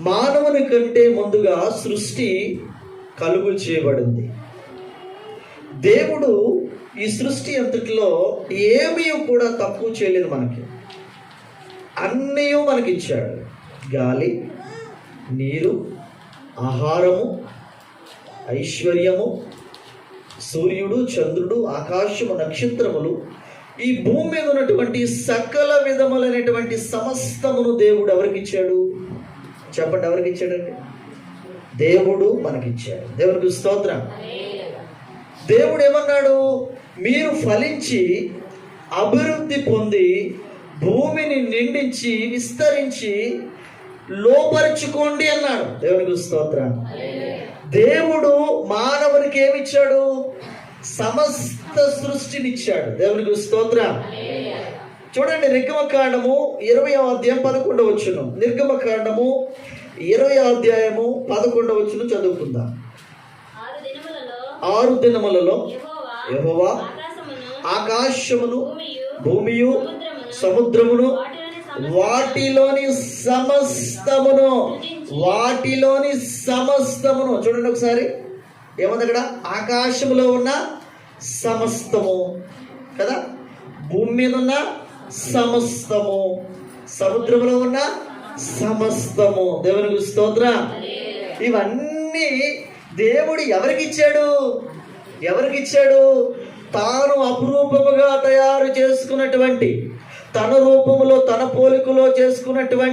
మానవుని కంటే ముందుగా సృష్టి కలుగు చేయబడింది. దేవుడు ఈ సృష్టి అంతటిలో ఏమీ కూడా తక్కువ చేయలేదు. అన్నీ మనకిచ్చాడు. గాలి, నీరు, ఆహారము, ఐశ్వర్యము, సూర్యుడు, చంద్రుడు, ఆకాశము, నక్షత్రములు, ఈ భూమి మీద ఉన్నటువంటి సకల విధములైనటువంటి సమస్తమును దేవుడు ఎవరికి ఇచ్చాడు? చెప్పండి, ఎవరికి ఇచ్చాడండి? దేవుడు మనకిచ్చాడు. దేవునికి స్తోత్రం. దేవుడు ఏమన్నాడు? మీరు ఫలించి అభివృద్ధి పొంది భూమిని నిండించి విస్తరించి లోపరుచుకోండి అన్నాడు. దేవునికి స్తోత్రం. దేవుడు మానవునికి ఏమిచ్చాడు? సమస్త సృష్టినిచ్చాడు. దేవునికి స్తోత్రం. చూడండి, నిర్గమకాండము 20వ అధ్యాయం 11వ వచనం. నిర్గమకాండము 20వ అధ్యాయము 11వ వచనం చదువుకుందాం. 6 దినములలో యెహోవా ఆకాశమును, భూమియు, సముద్రమును, వాటిలోని సమస్తమును చూడండి ఒకసారి. ఏముంది అక్కడ? ఆకాశములో ఉన్న సమస్తము కదా, భూమి మీద ఉన్న సమస్తము, సముద్రంలో ఉన్న సమస్తము. దేవునికి స్తోత్రం. ఇవన్నీ దేవుడు ఎవరికిచ్చాడు? తాను అపురూపముగా తయారు చేసుకున్నటువంటి, తన రూపములో తన పోలికలో చేసుకున్నటువంటి